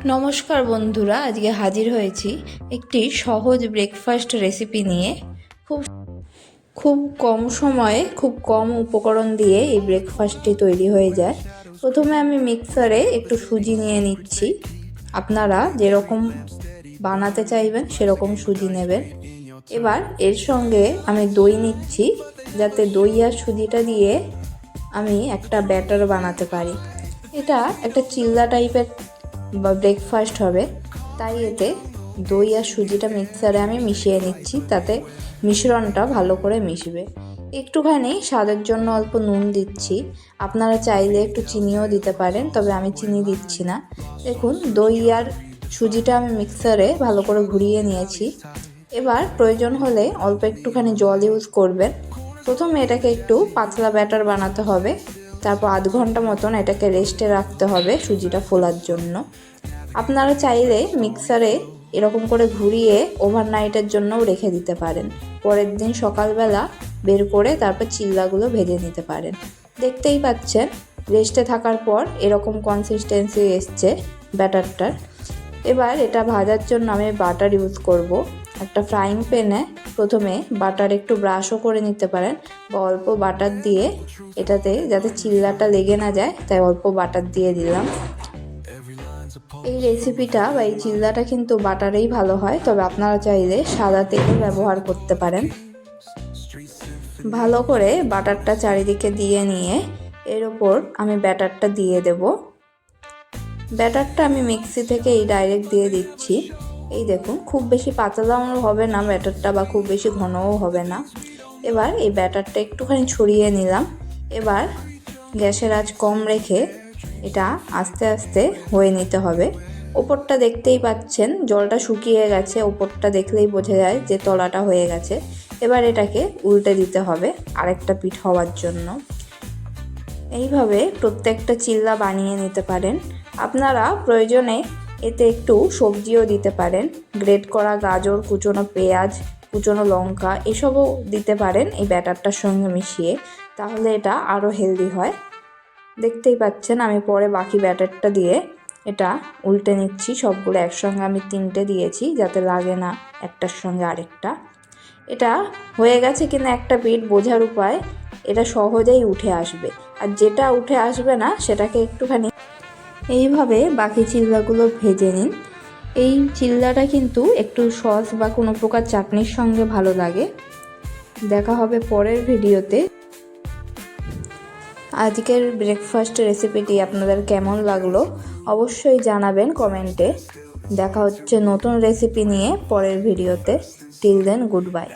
নমস্কার বন্ধুরা, আজকে হাজির হয়েছি একটি সহজ ব্রেকফাস্ট রেসিপি নিয়ে। খুব খুব কম সময়ে খুব কম উপকরণ দিয়ে এই ব্রেকফাস্টটি তৈরি হয়ে যায়। প্রথমে আমি মিক্সারে একটু সুজি নিয়ে নিচ্ছি। আপনারা যেরকম বানাতে চাইবেন সেরকম সুজি নেবেন। এবার এর সঙ্গে আমি দই নিচ্ছি, যাতে দই আর সুজিটা দিয়ে আমি একটা ব্যাটার বানাতে পারি। এটা একটা চিল্লা টাইপের বা ব্রেকফাস্ট হবে, তাই এতে দই আর সুজিটা মিক্সারে আমি মিশিয়ে নিচ্ছি, তাতে মিশ্রণটা ভালো করে মিশবে। একটুখানি স্বাদের জন্য অল্প নুন দিচ্ছি, আপনারা চাইলে একটু চিনিও দিতে পারেন, তবে আমি চিনি দিচ্ছি না। দেখুন, দই আর সুজিটা আমি মিক্সারে ভালো করে ঘুরিয়ে নিয়েছি। এবার প্রয়োজন হলে অল্প একটুখানি জল ইউজ করবেন। প্রথমে এটাকে একটু পাতলা ব্যাটার বানাতে হবে, তারপর আধ ঘন্টা মতন এটাকে রেস্টে রাখতে হবে সুজিটা ফোলার জন্য। আপনারা চাইলে মিক্সারে এরকম করে ঘুরিয়ে ওভারনাইটের জন্যও রেখে দিতে পারেন। পরের দিন সকালবেলা বের করে তারপর চিল্লাগুলো ভেজে নিতে পারেন। দেখতেই পাচ্ছেন, রেস্টে থাকার পর এরকম কনসিস্টেন্সি এসছে ব্যাটারটার। এবার এটা ভাজার জন্য আমি বাটার ইউজ করব। একটা ফ্রাইং প্যানে প্রথমে বাটার একটু ব্রাশও করে নিতে পারেন, বা অল্প বাটার দিয়ে এটাতে যাতে চিল্লাটা লেগে না যায় তাই অল্প বাটার দিয়ে দিলাম। এই রেসিপিটা বা এই চিল্লাটা কিন্তু বাটারেই ভালো হয়, তবে আপনারা চাইলে সাদা তেলও ব্যবহার করতে পারেন। ভালো করে বাটারটা চারিদিকে দিয়ে নিয়ে এর ওপর আমি ব্যাটারটা দিয়ে দেব। ব্যাটারটা আমি মিক্সি থেকে এই ডাইরেক্ট দিয়ে দিচ্ছি। এই দেখুন, খুব বেশি পাতলাও হবে না ব্যাটারটা, বা খুব বেশি ঘনও হবে না। এবার এই ব্যাটারটা একটুখানি ছড়িয়ে নিলাম। এবার গ্যাসের আঁচ কম রেখে এটা আস্তে আস্তে হয়ে নিতে হবে। ওপরটা দেখতেই পাচ্ছেন জলটা শুকিয়ে গেছে, ওপরটা দেখলেই বোঝা যায় যে তলাটা হয়ে গেছে। এবার এটাকে উল্টে দিতে হবে আরেকটা পিঠ হওয়ার জন্য। এইভাবে প্রত্যেকটা চিল্লা বানিয়ে নিতে পারেন। আপনারা প্রয়োজনে এতে একটু সবজিও দিতে পারেন, গ্রেট করা গাজর, কুচনো পেঁয়াজ, কুচনো লঙ্কা এসবও দিতে পারেন এই ব্যাটারটার সঙ্গে মিশিয়ে, তাহলে এটা আরও হেলদি হয়। দেখতেই পাচ্ছেন আমি পরে বাকি ব্যাটারটা দিয়ে এটা উল্টে নিচ্ছি। সবগুলো একসঙ্গে আমি 3টে দিয়েছি যাতে লাগে না একটার সঙ্গে আরেকটা। এটা হয়ে গেছে কিনা একটা পিঠ বোঝার উপায়, এটা সহজেই উঠে আসবে। আর যেটা উঠে আসবে না সেটাকে একটুখানি এইভাবে বাকি চিল্লাগুলো ভেজে নিন। এই চিল্লাটা কিন্তু একটু সস বা কোনো প্রকার চাটনির সঙ্গে ভালো লাগে। দেখা হবে পরের ভিডিওতে। আজকের ব্রেকফাস্ট রেসিপিটি আপনাদের কেমন লাগলো অবশ্যই জানাবেন কমেন্টে। দেখা হচ্ছে নতুন রেসিপি নিয়ে পরের ভিডিওতে। Till then, good bye.